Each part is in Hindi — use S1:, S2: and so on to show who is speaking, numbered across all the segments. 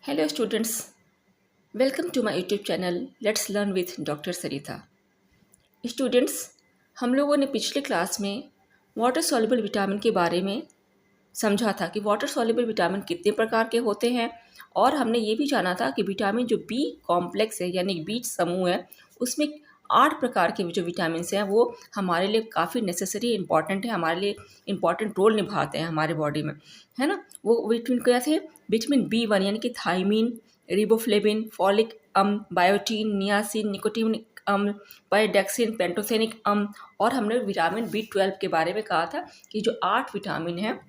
S1: Hello students, welcome to my YouTube channel Let's Learn with Dr. Sarita. Students, हम लोगों ने पिछले क्लास में वाटर सॉल्युबल विटामिन के बारे में समझा था कि वाटर सॉल्युबल विटामिन कितने प्रकार के होते हैं और हमने ये भी जाना था कि विटामिन जो बी कॉम्प्लेक्स है यानी बी समूह है उसमें 8 प्रकार के जो विटामिन हैं वो हमारे लिए काफ़ी नेसेसरी इंपॉर्टेंट है, हमारे लिए इंपॉर्टेंट रोल निभाते हैं हमारे बॉडी में, है ना। वो विटामिन क्या थे? विटामिन बी 1 यानी कि थायमीन, रिबोफ्लेविन, फॉलिक अम्ल, बायोटीन, नियासिन, निकोटिनिक अम्ल, पायडेक्सिन, पेंटोथेनिक अम्ल। और हमने विटामिन बी 12 के बारे में कहा था कि जो 8 विटामिन हैं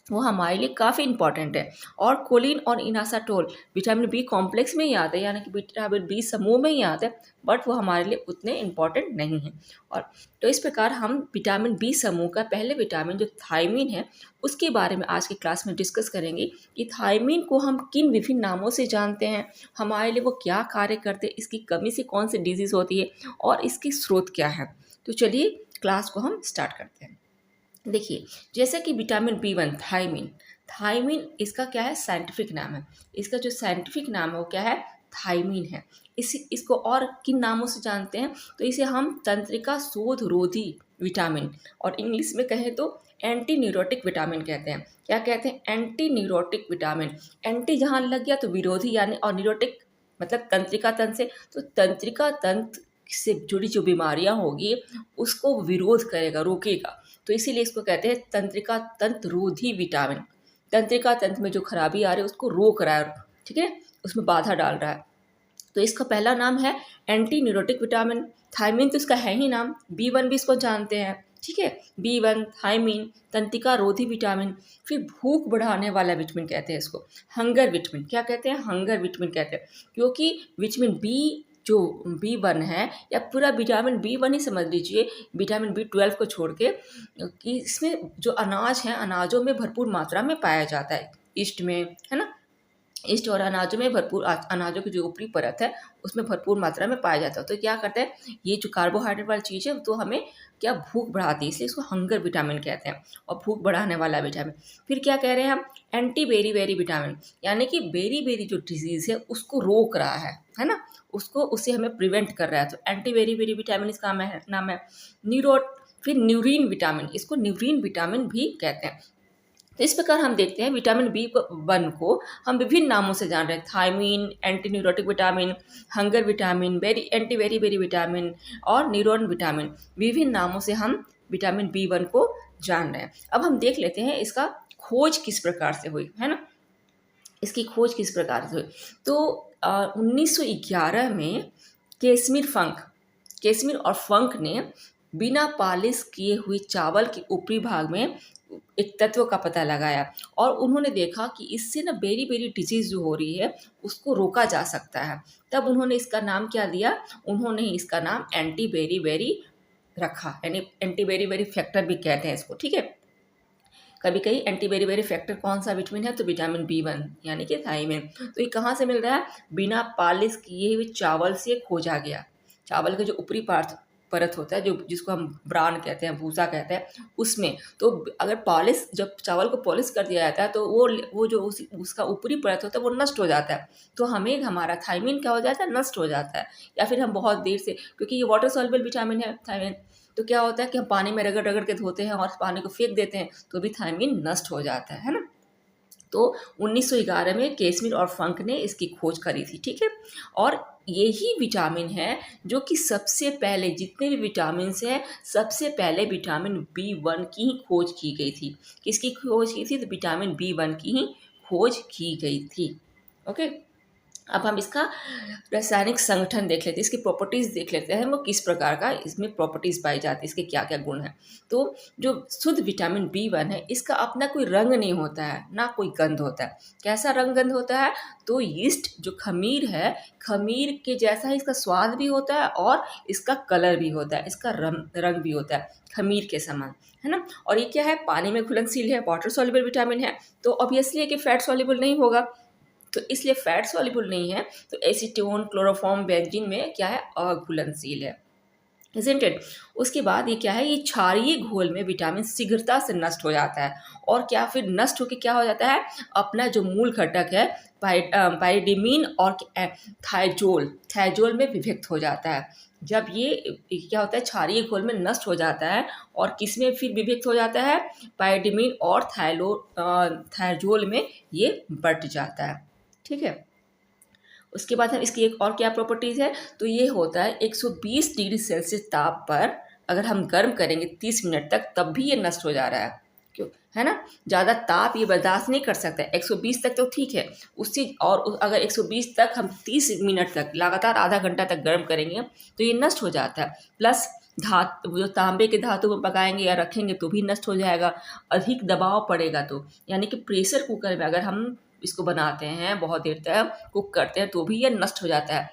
S1: वो हमारे लिए काफ़ी इंपॉर्टेंट है। और कोलिन और इनासाटोल विटामिन बी कॉम्प्लेक्स में ही आते हैं यानी कि विटामिन बी समूह में ही आते हैं, बट वो हमारे लिए उतने इंपॉर्टेंट नहीं हैं। और तो इस प्रकार हम विटामिन बी समूह का पहले विटामिन जो थायमीन है उसके बारे में आज की क्लास में डिस्कस करेंगे कि थायमीन को हम किन विभिन्न नामों से जानते हैं, हमारे लिए वो क्या कार्य करते हैं, इसकी कमी से कौन सी डिजीज़ होती है और इसकी स्रोत क्या है। तो चलिए क्लास को हम स्टार्ट करते हैं। देखिए, जैसे कि विटामिन बी 1 थायमीन, थायमीन इसका क्या है? साइंटिफिक नाम है। इसका जो साइंटिफिक नाम है वो क्या है? थायमीन है। इसको और किन नामों से जानते हैं? तो इसे हम तंत्रिका शोध रोधी विटामिन और इंग्लिश में कहें तो एंटी न्यूरोटिक विटामिन कहते हैं। क्या कहते हैं? Anti neurotic vitamin. एंटी जहाँ लग गया तो विरोधी यानी, और न्यूरोटिक मतलब तंत्रिका तंत्र से, तो तंत्रिका तंत्र से जुड़ी जो बीमारियां होगी उसको विरोध करेगा, रोकेगा। तो इसीलिए इसको कहते हैं तंत्रिका तंत्र रोधी विटामिन। तंत्रिका तंत्र में जो खराबी आ रही है उसको रोक रहा है, ठीक है, उसमें बाधा डाल रहा है। तो इसका पहला नाम है एंटी न्यूरोटिक विटामिन। थायमीन तो इसका है ही नाम। बी 1 भी इसको जानते हैं, ठीक है। बी 1 थायमीन, तंत्रिका रोधी विटामिन। फिर भूख बढ़ाने वाला विटामिन कहते हैं इसको, हंगर विटामिन। क्या कहते हैं? हंगर विटामिन कहते हैं, क्योंकि विटामिन बी जो बी 1 है या पूरा विटामिन बी 1 ही समझ लीजिए, विटामिन बी 12 को छोड़ के, कि इसमें जो अनाज हैं अनाजों में भरपूर मात्रा में पाया जाता है, ईस्ट में, है ना। ईस्ट और अनाजों में भरपूर, अनाजों की जो ऊपरी परत है उसमें भरपूर मात्रा में पाया जाता है। तो क्या करता है, ये जो कार्बोहाइड्रेट वाली चीज़ है तो हमें क्या भूख बढ़ाती है, इसलिए इसको हंगर विटामिन कहते हैं और भूख बढ़ाने वाला विटामिन। फिर क्या कह रहे हैं हम? एंटी बेरी बेरी विटामिन, यानी कि बेरी बेरी जो डिजीज़ है उसको रोक रहा है ना, उसको, उससे हमें प्रिवेंट कर रहा है। तो एंटी बेरी बेरी विटामिन इसका नाम है। न्यूरोट, फिर न्यूरीन विटामिन, इसको न्यूरीन विटामिन भी कहते हैं। तो इस प्रकार हम देखते हैं विटामिन बी 1 को हम विभिन्न नामों से जान रहे हैं। Thiamine, anti neurotic vitamin, hunger vitamin, anti beriberi vitamin और न्यूरोन विटामिन। विभिन्न नामों से हम विटामिन बी 1 को जान रहे हैं। अब हम देख लेते हैं इसका खोज किस प्रकार से हुई, है ना। इसकी खोज किस प्रकार से हुई? तो 1911 में केसमीर और फंक ने बिना पालिश किए हुए चावल के ऊपरी भाग में एक तत्व का पता लगाया और उन्होंने देखा कि इससे ना बेरी बेरी डिजीज जो हो रही है उसको रोका जा सकता है। तब उन्होंने इसका नाम क्या दिया? उन्होंने इसका नाम एंटी बेरी बेरी रखा, यानी एंटी बेरी बेरी फैक्टर भी कहते हैं इसको, ठीक है। कभी कहीं एंटी बेरी बेरी फैक्टर कौन सा विटामिन है? तो विटामिन बी 1 यानी कि थायमीन। तो ये कहाँ से मिल रहा है? बिना पालिश किए हुए चावल से खोजा गया। चावल का जो ऊपरी परत होता है, जो जिसको हम ब्रान कहते हैं, भूसा कहते हैं, उसमें तो अगर पॉलिश, जब चावल को पॉलिश कर दिया जाता है तो वो जो उसका ऊपरी परत होता है वो नष्ट हो जाता है। तो हमें हमारा थायमीन क्या हो जाता है? नष्ट हो जाता है। या फिर हम बहुत देर से, क्योंकि ये वाटर सॉल्युबल विटामिन है थायमीन, तो क्या होता है कि हम पानी में रगड़ रगड़ के धोते हैं और पानी को फेंक देते हैं तो भी थायमीन नष्ट हो जाता है ना। तो 1911 में केसमीर और फंक ने इसकी खोज करी थी, ठीक है। और यही विटामिन है जो कि सबसे पहले, जितने भी विटामिन हैं सबसे पहले विटामिन बी 1 की ही खोज की गई थी। किसकी खोज की थी? तो विटामिन बी 1 की ही खोज की गई थी। ओके, अब हम इसका रासायनिक संगठन देख लेते हैं, इसकी प्रॉपर्टीज़ देख लेते हैं, वो किस प्रकार का इसमें प्रॉपर्टीज़ पाई जाती है, इसके क्या क्या गुण हैं। तो जो शुद्ध विटामिन बी 1 है इसका अपना कोई रंग नहीं होता है, ना कोई गंध होता है। कैसा रंग गंध होता है? तो यीस्ट जो खमीर है, खमीर के जैसा ही इसका स्वाद भी होता है और इसका कलर भी होता है, इसका रंग भी होता है खमीर के समान, है ना। और ये क्या है? पानी में घुलनशील है, वाटर सॉल्युबल विटामिन है, तो ऑब्वियसली है कि फैट सॉल्युबल नहीं होगा, तो इसलिए फैट सॉल्युबल नहीं है। तो एसीटोन, क्लोरोफॉर्म, बेंजीन में क्या है? अघुलनशील है, इजंट इट। उसके बाद ये क्या है? ये क्षारीय घोल में विटामिन शीघ्रता से नष्ट हो जाता है और क्या फिर नष्ट होकर क्या हो जाता है? अपना जो मूल घटक है पाइरिडीमिन और थाइजोल में विभक्त हो जाता है। जब ये क्या होता है, क्षारीय घोल में नष्ट हो जाता है और किस में फिर विभक्त हो जाता है, पाइरिडीमिन और थाइजोल में ये बट जाता है। ठीक है, उसके बाद हम इसकी एक और क्या प्रॉपर्टीज़ है, तो ये होता है 120 डिग्री सेल्सियस ताप पर अगर हम गर्म करेंगे 30 मिनट तक, तब भी ये नष्ट हो जा रहा है। क्यों, है ना, ज़्यादा ताप ये बर्दाश्त नहीं कर सकता है। 120 तक तो ठीक है, उससे और अगर 120 तक हम 30 मिनट तक लगातार आधा घंटा तक गर्म करेंगे तो ये नष्ट हो जाता है। प्लस जो तांबे के धातु में पकाएंगे या रखेंगे तो भी नष्ट हो जाएगा। अधिक दबाव पड़ेगा तो, यानी कि प्रेशर कुकर में अगर हम इसको बनाते हैं, बहुत देर तक कुक करते हैं, तो भी ये नष्ट हो जाता है।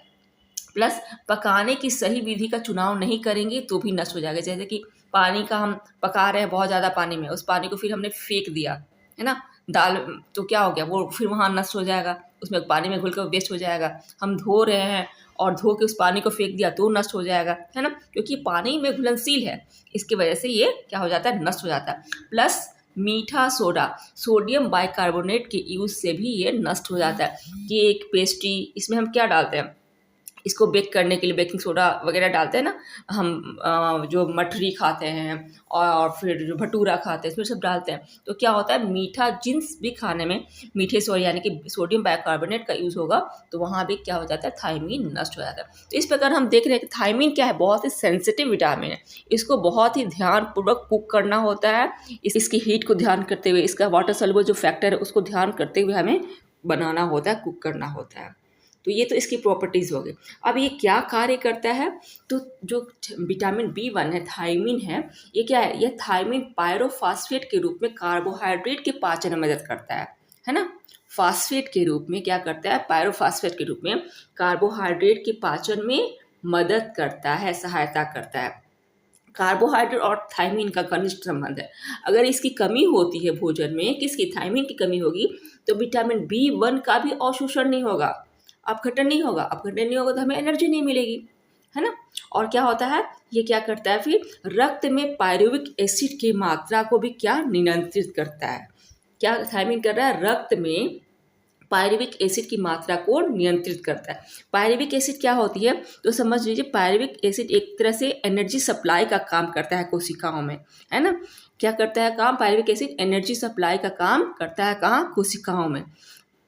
S1: प्लस पकाने की सही विधि का चुनाव नहीं करेंगे तो भी नष्ट हो जाएगा। जैसे कि पानी का हम पका रहे हैं बहुत ज़्यादा पानी में, उस पानी को फिर हमने फेंक दिया, है ना, दाल, तो क्या हो गया, वो फिर वहाँ नष्ट हो जाएगा, उसमें पानी में घुल कर वेस्ट हो जाएगा। हम धो रहे हैं और धो के उस पानी को फेंक दिया तो नष्ट हो जाएगा, है ना, क्योंकि पानी में घुलनशील है, इसकी वजह से ये क्या हो जाता है, नष्ट हो जाता है। प्लस मीठा सोडा, सोडियम बाइकार्बोनेट के यूज़ से भी ये नष्ट हो जाता है। केक, पेस्ट्री, इसमें हम क्या डालते हैं, इसको बेक करने के लिए बेकिंग सोडा वगैरह डालते हैं ना हम, जो मठरी खाते हैं और फिर जो भटूरा खाते हैं इसमें सब डालते हैं, तो क्या होता है, मीठा जिन्स भी खाने में मीठे सोडा यानी कि सोडियम बाइकार्बोनेट का यूज़ होगा तो वहाँ भी क्या हो जाता है, थायमीन नष्ट हो जाता है। तो इस प्रकार हम देख रहे हैं कि थायमीन क्या है, बहुत ही सेंसिटिव विटामिन है, इसको बहुत ही ध्यानपूर्वक कुक करना होता है। इसकी हीट को ध्यान करते हुए, इसका वाटर सॉल्युबल जो फैक्टर है उसको ध्यान करते हुए हमें बनाना होता है, कुक करना होता है। तो ये तो इसकी प्रॉपर्टीज़ हो गई। अब ये क्या कार्य करता है, तो जो विटामिन B1 है, थायमीन है, ये क्या है, ये थायमीन पायरोफॉस्फेट के रूप में कार्बोहाइड्रेट के पाचन में मदद करता है ना, फास्फेट के रूप में क्या करता है, पायरोफॉस्फेट के रूप में कार्बोहाइड्रेट के पाचन में मदद करता है, सहायता करता है। कार्बोहाइड्रेट और थायमीन का घनिष्ठ संबंध है। अगर इसकी कमी होती है भोजन में, किसकी, थायमीन की कमी होगी, तो विटामिन B1 का भी अवशोषण नहीं होगा, अपघटन नहीं होगा, अपघटन नहीं होगा तो हमें एनर्जी नहीं मिलेगी, है ना। और क्या होता है, ये क्या करता है, फिर रक्त में पायरुविक एसिड की मात्रा को भी क्या नियंत्रित करता है। क्या थायमीन कर रहा है, रक्त में पायरुविक एसिड की मात्रा को नियंत्रित करता है। पायरुविक एसिड क्या होती है, तो समझ लीजिए पायरुविक एसिड एक तरह से एनर्जी सप्लाई का काम करता है कोशिकाओं में, है ना। क्या करता है काम, पायरुविक एसिड एनर्जी सप्लाई का काम करता है, कहाँ, कोशिकाओं में।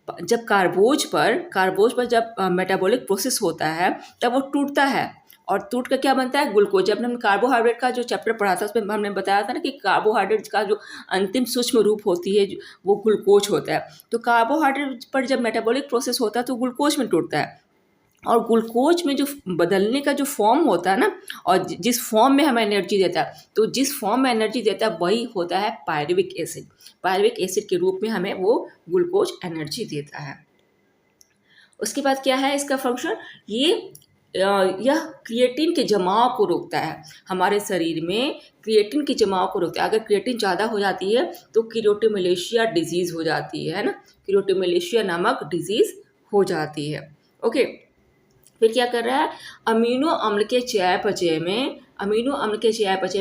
S1: जब कार्बोज पर जब मेटाबॉलिक प्रोसेस होता है तब वो टूटता है और टूट कर क्या बनता है, ग्लूकोज। जब हमने कार्बोहाइड्रेट का जो चैप्टर पढ़ा था उसमें हमने बताया था ना कि कार्बोहाइड्रेट का जो अंतिम सूक्ष्म रूप होती है वो ग्लूकोज होता है। तो कार्बोहाइड्रेट पर जब मेटाबॉलिक प्रोसेस होता है तो ग्लूकोज में टूटता है, और ग्लूकोज में जो बदलने का जो फॉर्म होता है ना, और जिस फॉर्म में हमें एनर्जी देता है, तो जिस फॉर्म में एनर्जी देता है वही होता है पायरुविक एसिड। पायरुविक एसिड के रूप में हमें वो ग्लूकोज एनर्जी देता है। उसके बाद क्या है इसका फंक्शन, यह क्रिएटिन के जमाव को रोकता है। हमारे शरीर में क्रिएटिन के जमाव को रोकता है। अगर क्रिएटिन ज़्यादा हो जाती है तो क्रियोटिमलेशिया डिजीज़ हो जाती है ना, क्रियोटिमलेशिया नामक डिजीज़ हो जाती है। ओके, फिर क्या कर रहा है, अमीनो अम्ल के चयापचय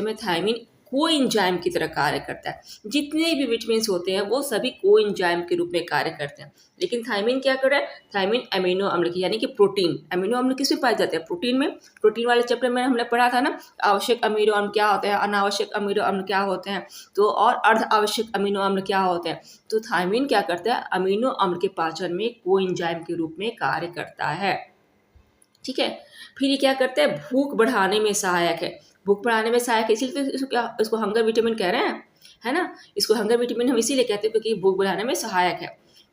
S1: में थायमीन कोएंजाइम की तरह कार्य करता है। जितने भी विटामिन होते हैं वो सभी कोएंजाइम के रूप में कार्य करते हैं, लेकिन थायमीन क्या कर रहा है, थायमीन अमीनो अम्ल की यानी कि प्रोटीन, अमीनो अम्ल किसमें पाए जाते हैं, प्रोटीन में। प्रोटीन वाले चैप्टर में हमने पढ़ा था ना, आवश्यक अमीनो अम्ल क्या होते हैं, अनावश्यक अमीनो अम्ल क्या होते हैं, तो और अर्ध आवश्यक अमीनो अम्ल क्या होते हैं। तो थायमीन क्या करता है, अमीनो अम्ल के पाचन में कोएंजाइम के रूप में कार्य करता है। ठीक है, फिर ये क्या करता है, भूख बढ़ाने में सहायक है। भूख बढ़ाने में सहायक है, इसीलिए तो इसको हंगर विटामिन कह रहे हैं, है ना। इसको हंगर विटामिन हम इसीलिए कहते हैं क्योंकि भूख बढ़ाने में सहायक है।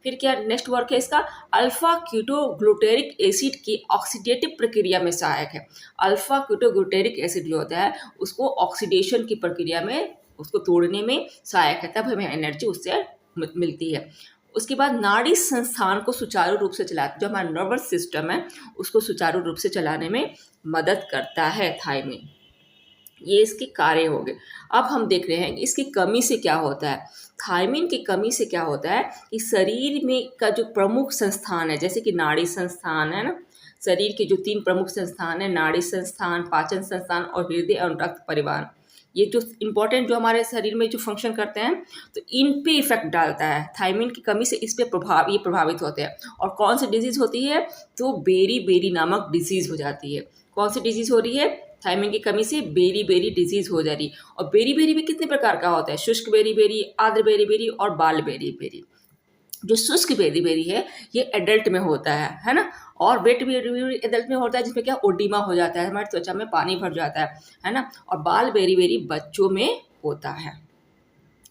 S1: फिर क्या नेक्स्ट वर्क है इसका, अल्फा कीटोग्लूटेरिक एसिड की ऑक्सीडेटिव प्रक्रिया में सहायक है। अल्फा कीटोग्लूटेरिक एसिड जो होता है उसको ऑक्सीडेशन की प्रक्रिया में, उसको तोड़ने में सहायक है, तब हमें एनर्जी उससे मिलती है। उसके बाद नाड़ी संस्थान को सुचारू रूप से चलाता, जो हमारा नर्वस सिस्टम है उसको सुचारू रूप से चलाने में मदद करता है थायमीन। ये इसके कार्य हो गए। अब हम देख रहे हैं कि इसकी कमी से क्या होता है। थायमीन की कमी से क्या होता है कि शरीर में का जो प्रमुख संस्थान है, जैसे कि नाड़ी संस्थान है ना, शरीर के जो 3 प्रमुख संस्थान है, नाड़ी संस्थान, पाचन संस्थान और हृदय और रक्त परिवहन, ये जो इम्पोर्टेंट जो हमारे शरीर में जो फंक्शन करते हैं, तो इन पे इफेक्ट डालता है। थायमिन की कमी से इस पे ये प्रभावित होते हैं। और कौन सी डिजीज़ होती है? तो बेरी बेरी नामक डिजीज़ हो जाती है। कौन सी डिजीज़ हो रही है? थायमिन की कमी से बेरी बेरी डिजीज़ हो जा रही। और बेरी बेरी भी कितने प्रकार का होता है? शुष्क बेरी बेरी, आर्द्र बेरी बेरी और बाल बेरी बेरी। जो शुष्क बेरी बेरी है ये एडल्ट में होता है ना। और वेट बेरी बेरी एडल्ट में होता है, जिसमें क्या ओडिमा हो जाता है, हमारी त्वचा में पानी भर जाता है ना। और बाल बेरी बेरी बच्चों में होता है।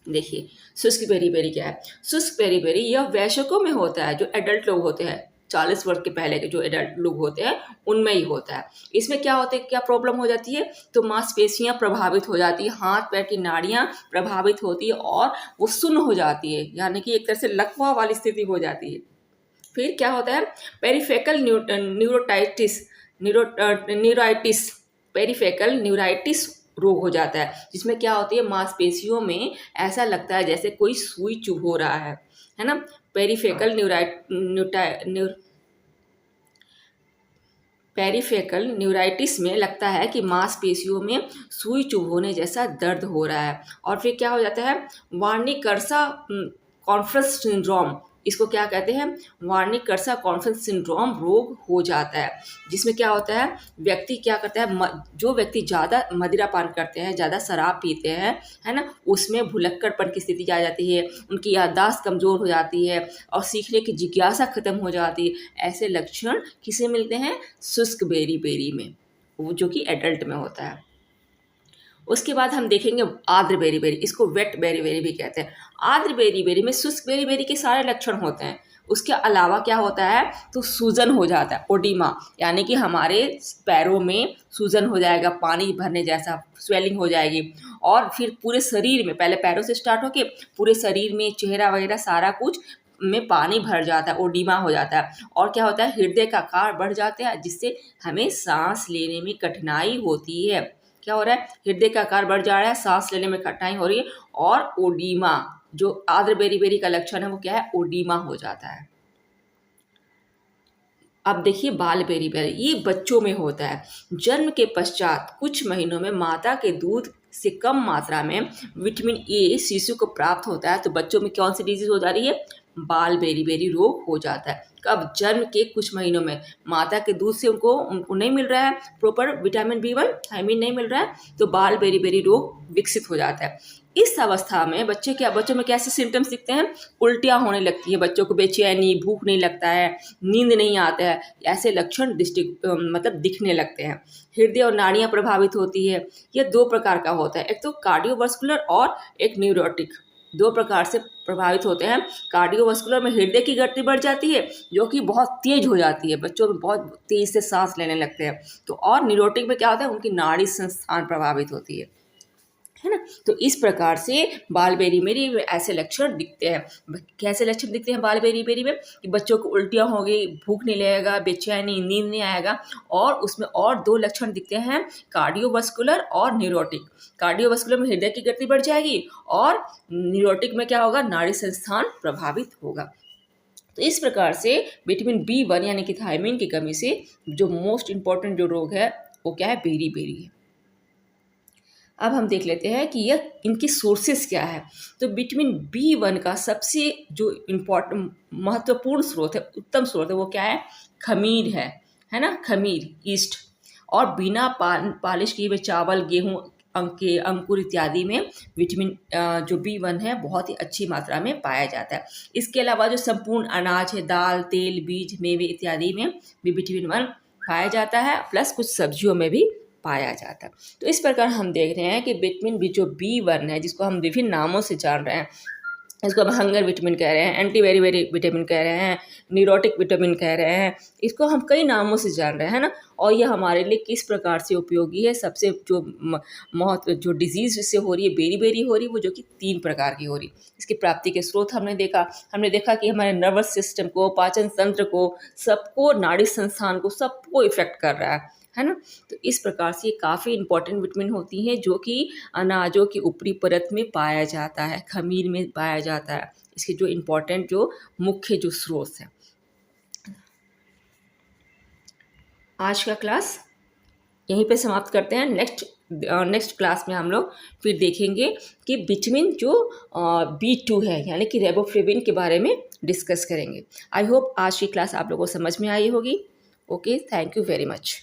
S1: देखिए, शुष्क बेरी बेरी क्या है? शुष्क बेरी बेरी यह वयस्कों में होता है, जो एडल्ट लोग होते हैं, 40 वर्ष के पहले के जो एडल्ट लोग होते हैं उनमें ही होता है। इसमें क्या होता है, क्या प्रॉब्लम हो जाती है? तो मांसपेशियां प्रभावित हो जाती है, हाथ पैर की नाड़ियां प्रभावित होती है और वो सुन्न हो जाती है, यानी कि एक तरह से लकवा वाली स्थिति हो जाती है। फिर क्या होता है? पेरिफेकल न्यूरोटाइटिस न्यूराइटिस पेरिफेकल न्यूराइटिस रोग हो जाता है, जिसमें क्या होती है, मांसपेशियों में ऐसा लगता है जैसे कोई सुई चुभ हो रहा है ना। पेरिफेकल पेरिफेकल न्यूराइटिस में लगता है कि मांसपेशियों में सुई चुभ होने जैसा दर्द हो रहा है। और फिर क्या हो जाता है? वार्निक-कर्सा कॉन्फ्रेंस सिंड्रोम, इसको क्या कहते हैं? वार्निक-कर्सा कॉन्फ्रेंस सिंड्रोम रोग हो जाता है, जिसमें क्या होता है, व्यक्ति क्या करता है, जो व्यक्ति ज़्यादा मदिरा पान करते हैं, ज़्यादा शराब पीते हैं, है ना, उसमें भुलक्कड़पन की स्थिति आ जाती है, उनकी याददाश्त कमज़ोर हो जाती है और सीखने की जिज्ञासा खत्म हो जाती है। ऐसे लक्षण किसे मिलते हैं? शुष्क बेरी बेरी में, वो जो कि एडल्ट में होता है। उसके बाद हम देखेंगे आर्द्र बेरी बेरी, इसको वेट बेरी बेरी भी कहते हैं। आर्द्र बेरी बेरी में शुष्क बेरी बेरी के सारे लक्षण होते हैं। उसके अलावा क्या होता है, तो सूजन हो जाता है, ओडिमा, यानी कि हमारे पैरों में सूजन हो जाएगा, पानी भरने जैसा स्वेलिंग हो जाएगी। और फिर पूरे शरीर में, पहले पैरों से स्टार्ट होके पूरे शरीर में, चेहरा वगैरह सारा कुछ में पानी भर जाता है, ओडिमा हो जाता है। और क्या होता है, हृदय का आकार बढ़ जाता है, जिससे हमें सांस लेने में कठिनाई होती है। क्या हो रहा है, हृदय का आकार बढ़ जा रहा है, सांस लेने में कठिनाई हो रही है। और ओडीमा, जो आर्द्र बेरी बेरी का लक्षण है, वो क्या है, ओडीमा हो जाता है। अब देखिए बाल बेरी बेरी, ये बच्चों में होता है। जन्म के पश्चात कुछ महीनों में माता के दूध से कम मात्रा में विटामिन ए शिशु को प्राप्त होता है, तो बच्चों में कौन सी डिजीज हो जा रही है, बाल बेरी बेरी रोग हो जाता है। कब? जन्म के कुछ महीनों में माता के दूध से उनको नहीं मिल रहा है प्रॉपर विटामिन B1, थायमिन नहीं मिल रहा है, तो बाल बेरी बेरी रोग विकसित हो जाता है। इस अवस्था में बच्चों में कैसे सिम्टम्स दिखते हैं? उल्टियाँ होने लगती है, बच्चों को बेचैनी, भूख नहीं लगता है, नींद नहीं आता है, ऐसे लक्षण मतलब दिखने लगते हैं। हृदय और नाड़ियाँ प्रभावित होती है। यह 2 प्रकार का होता है, एक तो कार्डियोवास्कुलर और एक न्यूरोटिक। 2 प्रकार से प्रभावित होते हैं। कार्डियोवास्कुलर में हृदय की गति बढ़ जाती है, जो कि बहुत तेज हो जाती है, बच्चों में बहुत तेज से सांस लेने लगते हैं। तो और न्यूरोटिक में क्या होता है, उनकी नाड़ी संस्थान प्रभावित होती है ना। तो इस प्रकार से बाल बेरी बेरी में ऐसे लक्षण दिखते हैं। कैसे लक्षण दिखते हैं बाल बेरी बेरी में? कि बच्चों को उल्टियाँ हो गई, भूख नहीं लगेगा, बेचैनी, नींद नहीं आएगा। और उसमें और 2 लक्षण दिखते हैं, कार्डियोवास्कुलर और न्यूरोटिक। कार्डियोवास्कुलर में हृदय की गति बढ़ जाएगी और न्यूरोटिक में क्या होगा, नाड़ी संस्थान प्रभावित होगा। तो इस प्रकार से विटामिन B1 यानी कि थायमिन की कमी से जो मोस्ट इम्पॉर्टेंट जो रोग है, वो क्या है, बेरी बेरी है। अब हम देख लेते हैं कि यह इनकी सोर्सेस क्या है। तो विटामिन B1 का सबसे जो इम्पोर्टेंट महत्वपूर्ण स्रोत है, उत्तम स्रोत है, वो क्या है, खमीर है ना, खमीर, ईस्ट। और बिना पालिश किए हुए चावल, गेहूँ के अंकुर इत्यादि में विटामिन जो B1 है बहुत ही अच्छी मात्रा में पाया जाता है। इसके अलावा जो संपूर्ण अनाज है, दाल, तेल, बीज, मेवे इत्यादि में भी विटामिन 1 पाया जाता है, प्लस कुछ सब्जियों में भी पाया जाता है। तो इस प्रकार हम देख रहे हैं कि विटामिन बी जो B1 है, जिसको हम विभिन्न नामों से जान रहे हैं, इसको हम हंगर विटामिन कह रहे हैं, एंटी बेरी बेरी विटामिन कह रहे हैं, न्यूरोटिक विटामिन कह रहे हैं, इसको हम कई नामों से जान रहे हैं ना। और ये हमारे लिए किस प्रकार से उपयोगी है, सबसे जो महत्व जो डिजीज़ इससे हो रही है, बेरी बेरी हो रही है, वो जो कि 3 प्रकार की हो रही है। इसकी प्राप्ति के स्रोत हमने देखा कि हमारे नर्वस सिस्टम को, पाचन तंत्र को, सबको, नाड़ी संस्थान को, सबको इफेक्ट कर रहा है ना। तो इस प्रकार से ये काफ़ी इंपॉर्टेंट विटामिन होती हैं, जो कि अनाजों की ऊपरी परत में पाया जाता है, खमीर में पाया जाता है। इसके जो इम्पोर्टेंट जो मुख्य जो स्रोत हैं। आज का क्लास यहीं पे समाप्त करते हैं। नेक्स्ट क्लास में हम लोग फिर देखेंगे कि विटामिन जो B2 है यानी कि रेबोफ्लेविन के बारे में डिस्कस करेंगे। आई होप आज की क्लास आप लोगों को समझ में आई होगी। Okay, thank you very much.